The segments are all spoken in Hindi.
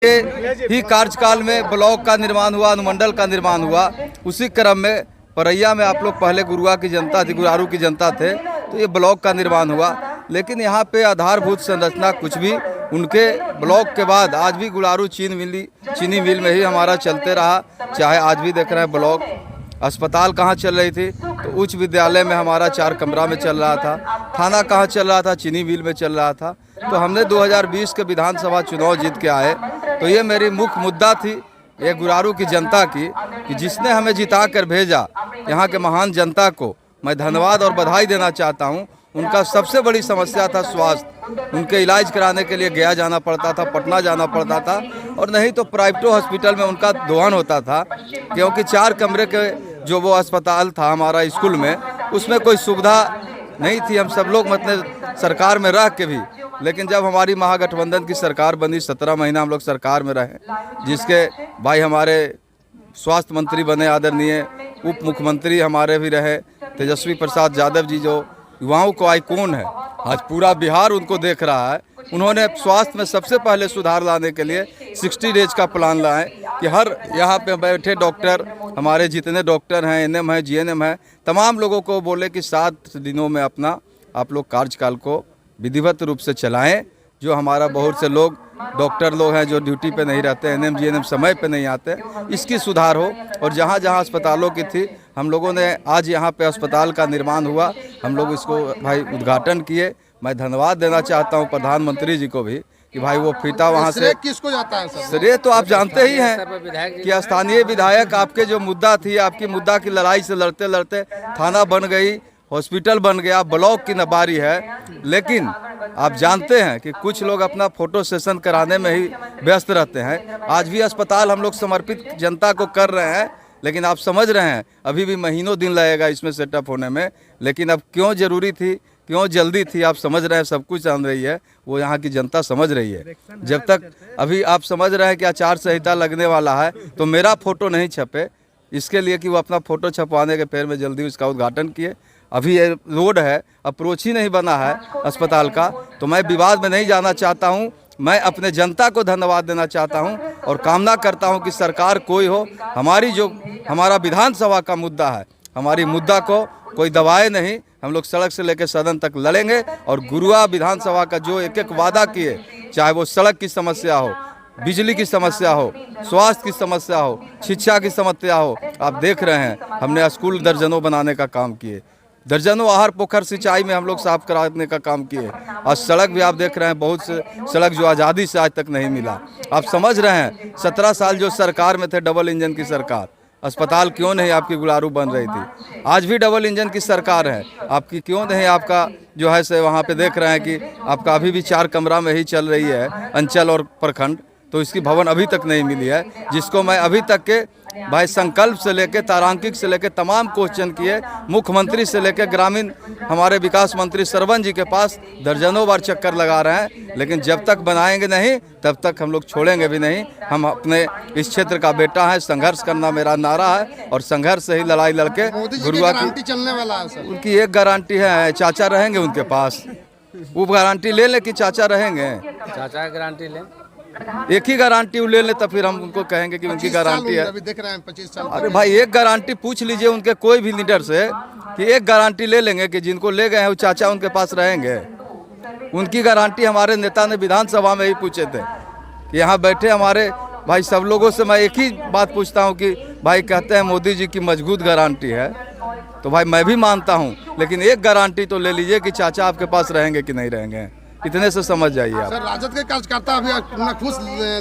ही कार्यकाल में ब्लॉक का निर्माण हुआ, अनुमंडल का निर्माण हुआ। उसी क्रम में परैया में आप लोग पहले गुरुआ की जनता थी, गुरारू की जनता थे, तो ये ब्लॉक का निर्माण हुआ। लेकिन यहाँ पे आधारभूत संरचना कुछ भी उनके ब्लॉक के बाद आज भी गुरारू चीनी मिल में ही हमारा चलते रहा। चाहे आज भी देख रहे हैं ब्लॉक अस्पताल कहाँ चल रही थी, तो उच्च विद्यालय में हमारा 4 कमरा में चल रहा था। थाना कहाँ चल रहा था, चीनी मिल में चल रहा था। तो हमने 2020 के विधानसभा चुनाव जीत के आए, तो ये मेरी मुख्य मुद्दा थी ये गुरारू की जनता की, कि जिसने हमें जिता कर भेजा, यहाँ के महान जनता को मैं धन्यवाद और बधाई देना चाहता हूँ। उनका सबसे बड़ी समस्या था स्वास्थ्य। उनके इलाज कराने के लिए गया जाना पड़ता था, पटना जाना पड़ता था, और नहीं तो प्राइवेटो हॉस्पिटल में उनका दोहन होता था, क्योंकि 4 कमरे के जो वो अस्पताल था हमारा स्कूल में, उसमें कोई सुविधा नहीं थी। हम सब लोग मतलब सरकार में रह के भी, लेकिन जब हमारी महागठबंधन की सरकार बनी, 17 महीना हम लोग सरकार में रहे, जिसके भाई हमारे स्वास्थ्य मंत्री बने आदरणीय, उप मुख्यमंत्री हमारे भी रहे तेजस्वी प्रसाद यादव जी, जो युवाओं को आइकॉन है, आज पूरा बिहार उनको देख रहा है। उन्होंने स्वास्थ्य में सबसे पहले सुधार लाने के लिए 60 डेज का प्लान लाए कि हर यहाँ पे बैठे डॉक्टर, हमारे जितने डॉक्टर हैं, एनएम हैं, जीएनएम हैं, तमाम लोगों को बोले कि 7 दिनों में अपना आप लोग कार्यकाल को विधिवत रूप से चलाएं। जो हमारा बहुत से लोग डॉक्टर लोग हैं जो ड्यूटी पे नहीं रहते, एनएम जीएनएम समय पे नहीं आते, इसकी सुधार हो। और जहाँ जहाँ अस्पतालों की थी, हम लोगों ने आज यहाँ पे अस्पताल का निर्माण हुआ, हम लोग इसको भाई उद्घाटन किए। मैं धन्यवाद देना चाहता हूँ प्रधानमंत्री जी को भी कि भाई वो फीता वहाँ से किसको जाता है सर? श्रेय तो आप जानते ही हैं कि स्थानीय विधायक आपके जो मुद्दा थी, आपकी मुद्दा की लड़ाई से लड़ते लड़ते थाना बन गई, हॉस्पिटल बन गया, ब्लॉक की नबारी है। लेकिन आप जानते हैं कि कुछ लोग अपना फोटो सेशन कराने में ही व्यस्त रहते हैं। आज भी अस्पताल हम लोग समर्पित जनता को कर रहे हैं, लेकिन आप समझ रहे हैं अभी भी महीनों दिन लगेगा इसमें सेटअप होने में। लेकिन अब क्यों ज़रूरी थी, क्यों जल्दी थी, आप समझ रहे हैं, सब कुछ जान रही है, वो यहाँ की जनता समझ रही है। जब तक अभी आप समझ रहे हैं कि आचार संहिता लगने वाला है, तो मेरा फ़ोटो नहीं छपे, इसके लिए कि वो अपना फ़ोटो छपवाने के पैर में जल्दी उसका उद्घाटन किए। अभी ये रोड है, अप्रोच ही नहीं बना है अस्पताल का, तो मैं विवाद में नहीं जाना चाहता हूँ। मैं अपने जनता को धन्यवाद देना चाहता हूँ और कामना करता हूँ कि सरकार कोई हो, हमारी जो हमारा विधानसभा का मुद्दा है, हमारी मुद्दा को कोई दबाए नहीं। हम लोग सड़क से लेकर सदन तक लड़ेंगे, और गुरुआ विधानसभा का जो एक एक वादा किए, चाहे वो सड़क की समस्या हो, बिजली की समस्या हो, स्वास्थ्य की समस्या हो, शिक्षा की समस्या हो, आप देख रहे हैं हमने स्कूल दर्जनों बनाने का काम किए, दर्जनों आहार पोखर सिंचाई में हम लोग साफ कराने का काम किए, और सड़क भी आप देख रहे हैं, बहुत से सड़क जो आज़ादी से आज तक नहीं मिला। आप समझ रहे हैं 17 साल जो सरकार में थे, डबल इंजन की सरकार, अस्पताल क्यों नहीं आपकी गुरारू बन रही थी। आज भी डबल इंजन की सरकार है, आपकी क्यों नहीं, आपका जो है से वहाँ पे देख रहे हैं कि आपका अभी भी 4 कमरा में ही चल रही है अंचल और प्रखंड, तो इसकी भवन अभी तक नहीं मिली है, जिसको मैं अभी तक के भाई संकल्प से लेके तारांकित से लेके तमाम क्वेश्चन किए, मुख्यमंत्री से लेके ग्रामीण हमारे विकास मंत्री सरवन जी के पास दर्जनों बार चक्कर लगा रहे हैं। लेकिन जब तक बनाएंगे नहीं, तब तक हम लोग छोड़ेंगे भी नहीं। हम अपने इस क्षेत्र का बेटा है, संघर्ष करना मेरा नारा है, और संघर्ष से ही लड़ाई लड़के गुरुआ की चलने वाला है सर। उनकी एक गारंटी है, चाचा रहेंगे उनके पास। वो गारंटी ले ले कि चाचा रहेंगे, चाचा गारंटी ले, एक ही गारंटी ले ले, तो फिर हम उनको कहेंगे कि उनकी गारंटी है। अभी देख रहे हैं 25 साल। अरे भाई एक गारंटी पूछ लीजिए उनके कोई भी लीडर से कि एक गारंटी ले लेंगे कि जिनको ले गए हैं वो चाचा उनके पास रहेंगे। उनकी गारंटी हमारे नेता ने विधानसभा में ही पूछे थे कि यहाँ बैठे हमारे भाई सब लोगों से मैं एक ही बात पूछता हूँ कि भाई कहते हैं मोदी जी की मजबूत गारंटी है, तो भाई मैं भी मानता हूँ, लेकिन एक गारंटी तो ले लीजिए कि चाचा आपके पास रहेंगे कि नहीं रहेंगे। इतने से समझ जाइए आप। सर राजद के कार्यकर्ता अभी खुश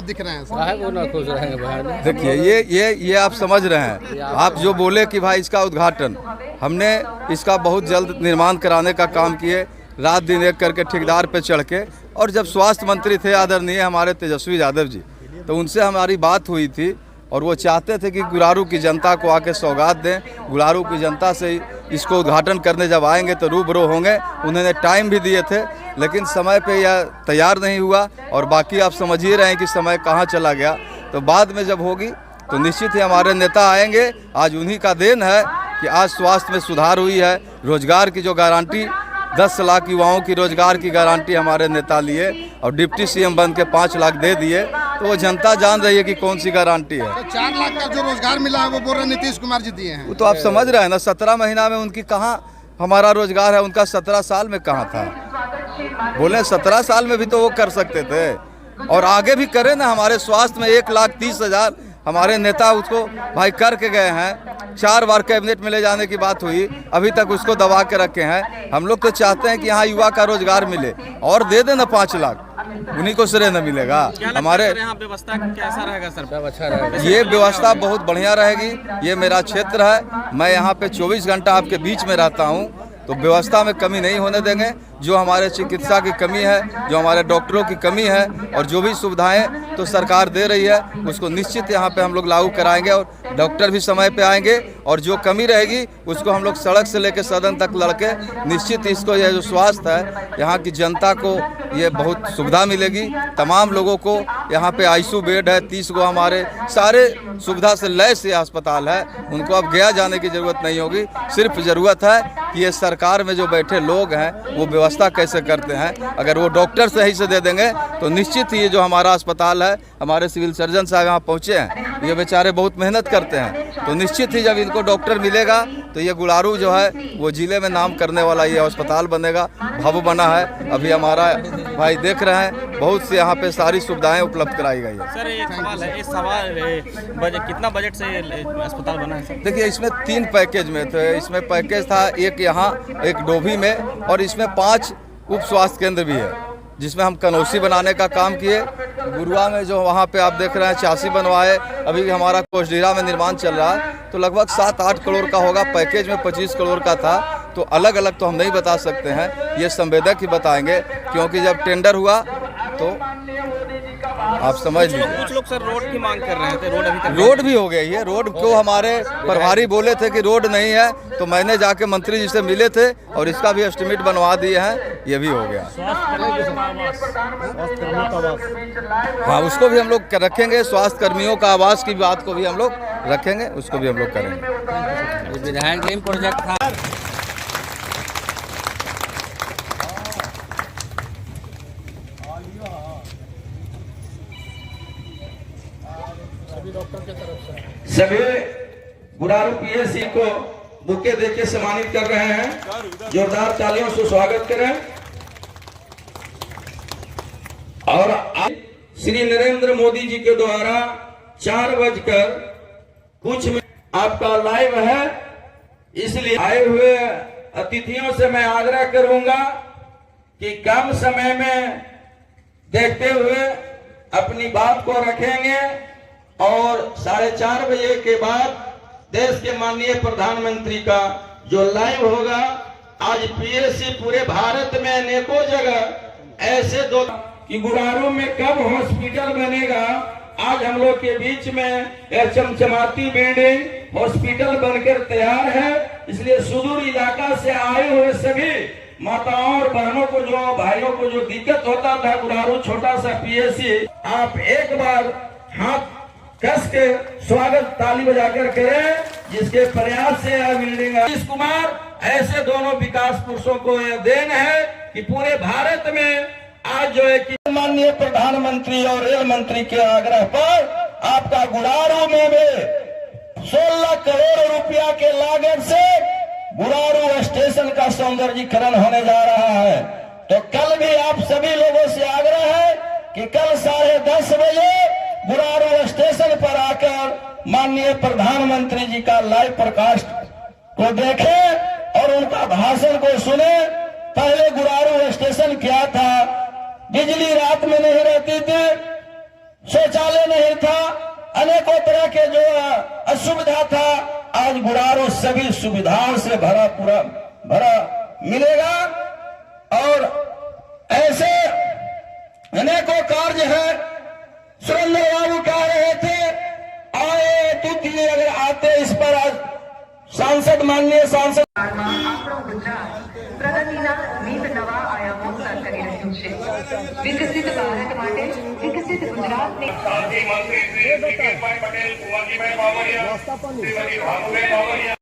दिख रहे हैं सर। वो ना खुश रहेंगे बाहर। देखिए ये आप समझ रहे हैं, आप जो बोले कि भाई इसका उद्घाटन, हमने इसका बहुत जल्द निर्माण कराने का काम किए, रात दिन एक करके ठेकेदार पे चढ़ के। और जब स्वास्थ्य मंत्री थे आदरणीय हमारे तेजस्वी यादव जी, तो उनसे हमारी बात हुई थी, और वो चाहते थे कि गुरारू की जनता को आके सौगात दें। गुरारू की जनता से इसको उद्घाटन करने जब आएंगे तो रूबरू होंगे। उन्होंने टाइम भी दिए थे, लेकिन समय पे यह तैयार नहीं हुआ, और बाकी आप समझ ही रहे हैं कि समय कहाँ चला गया। तो बाद में जब होगी तो निश्चित ही हमारे नेता आएंगे। आज उन्हीं का देन है कि आज स्वास्थ्य में सुधार हुई है, रोजगार की जो गारंटी 10 लाख युवाओं की रोजगार की गारंटी हमारे नेता लिए, और डिप्टी सीएम बन के 5 लाख दे दिए। तो वो जनता जान रही है कि कौन सी गारंटी है। तो 4 लाख का जो रोजगार मिला है वो बोल रहे नीतीश कुमार जी दिए हैं। वो तो आप समझ रहे हैं ना, 17 महीना में उनकी कहाँ हमारा रोजगार है, उनका 17 साल में कहाँ था। बोले 17 साल में भी तो वो कर सकते थे और आगे भी करें ना। हमारे स्वास्थ्य में 1,30,000 हमारे नेता उसको भाई करके गए हैं। 4 बार कैबिनेट में ले जाने की बात हुई, अभी तक उसको दबा के रखे हैं। हम लोग तो चाहते हैं कि यहाँ युवा का रोजगार मिले और दे देना 5 लाख, उन्हीं को श्रेय न मिलेगा। हमारे यहाँ व्यवस्था कैसा रहेगा सर? सब अच्छा रहेगा। ये व्यवस्था बहुत बढ़िया रहेगी। ये मेरा क्षेत्र है, मैं यहाँ पे 24 घंटा आपके बीच में रहता हूँ, तो व्यवस्था में कमी नहीं होने देंगे। जो हमारे चिकित्सा की कमी है, जो हमारे डॉक्टरों की कमी है और जो भी सुविधाएं तो सरकार दे रही है, उसको निश्चित यहाँ पे हम लोग लागू कराएंगे और डॉक्टर भी समय पे आएंगे। और जो कमी रहेगी उसको हम लोग सड़क से लेकर सदन तक लड़के निश्चित इसको, यह जो स्वास्थ्य है यहाँ की जनता को ये बहुत सुविधा मिलेगी। तमाम लोगों को यहाँ पे ICU बेड है, 30 गो हमारे सारे सुविधा से लैस ये अस्पताल है। उनको अब गया जाने की ज़रूरत नहीं होगी। सिर्फ ज़रूरत है कि ये सरकार में जो बैठे लोग हैं वो व्यवस्था कैसे करते हैं। अगर वो डॉक्टर सही से दे देंगे तो निश्चित ही ये जो हमारा अस्पताल है, हमारे सिविल सर्जन साहब यहाँ पहुँचे हैं, ये बेचारे बहुत मेहनत करते हैं, तो निश्चित ही जब इनको डॉक्टर मिलेगा तो ये गुलारू जो है वो जिले में नाम करने वाला ये अस्पताल बनेगा। भव्य बना है, अभी हमारा भाई देख रहे हैं, बहुत सी यहाँ पे सारी सुविधाएं उपलब्ध कराई गई है। सर एक सवाल है, इस बजट कितना बजट से अस्पताल बना है सर? देखिए इसमें 3 पैकेज में थे। इसमें पैकेज था एक यहाँ, एक डोभी में, और इसमें 5 उप स्वास्थ्य केंद्र भी है, जिसमें हम कनौसी बनाने का काम किए। गुरुआ में जो वहाँ पे आप देख रहे हैं 86 बनवाए। अभी हमारा कोसडीरा में निर्माण चल रहा है, तो लगभग 7-8 करोड़ का होगा। पैकेज में 25 करोड़ का था। तो अलग अलग तो हम नहीं बता सकते हैं, ये संवेदक ही बताएंगे, क्योंकि जब टेंडर हुआ तो आप समझ लीजिए। कुछ लोग सर रोड की मांग कर रहे थे, रोड अभी तक रोड भी हो गई है। रोड को हमारे प्रभारी बोले थे कि रोड नहीं है, तो मैंने जाके मंत्री जी से मिले थे और इसका भी एस्टिमेट बनवा दिए हैं, ये भी हो गया। हाँ, उसको भी हम लोग रखेंगे। स्वास्थ्य कर्मियों का आवास की बात को भी हम लोग रखेंगे, उसको भी हम लोग करेंगे। विधायक ड्रीम प्रोजेक्ट था। सभी गुरारू PSC को बुके देके सम्मानित कर रहे हैं। जोरदार तालियों से स्वागत करें। और श्री नरेंद्र मोदी जी के द्वारा 4 बजकर कुछ आपका लाइव है, इसलिए आए हुए अतिथियों से मैं आग्रह करूंगा कि कम समय में देखते हुए अपनी बात को रखेंगे और 4:30 बजे के बाद देश के माननीय प्रधानमंत्री का जो लाइव होगा। आज PSC पूरे भारत में अनेकों जगह ऐसे दो कि गुरारू में कब हॉस्पिटल बनेगा। आज हम लोग के बीच में यह चमचमाती बिल्डिंग हॉस्पिटल बनकर तैयार है। इसलिए सुदूर इलाका से आए हुए सभी माताओं और बहनों को, जो भाइयों को जो दिक्कत होता था, गुरारू छोटा सा PSC, आप एक बार हाथ कस के स्वागत ताली बजाकर करें, जिसके प्रयास से यह बिल्डिंग। नीतीश कुमार ऐसे दोनों विकास पुरुषों को यह देन है कि पूरे भारत में आज जो है कि माननीय प्रधानमंत्री और रेल मंत्री के आग्रह पर आपका गुरारू में 16 करोड़ रुपया के लागत से गुरारू स्टेशन का सौंदर्यीकरण होने जा रहा है। तो कल भी आप सभी लोगों से आग्रह है कि कल 10:30 बजे गुरारू स्टेशन पर आकर माननीय प्रधानमंत्री जी का लाइव प्रकाश को देखें और उनका भाषण को सुने। पहले गुरारू स्टेशन क्या था? बिजली रात में नहीं रहती थी, शौचालय नहीं था, अनेकों तरह के जो असुविधा था। आज गुरारू सभी सुविधाओं से भरा मिलेगा और ऐसे अनेकों कार्य है। सुरेंद्र बाबू कह रहे थे आए तुझे, अगर आते इस पर आज सांसद, माननीय सांसद પ્રગતિના વિવિધ નવા આયામો સર કરી રહ્યું છે. વિકસિત ભારત માટે વિકસિત ગુજરાતને મંત્રી શ્રી પટેલ, કુંવરજીભાઈ બાવળિયા, શ્રીમતી ભાનુભાઈ બાવળિયા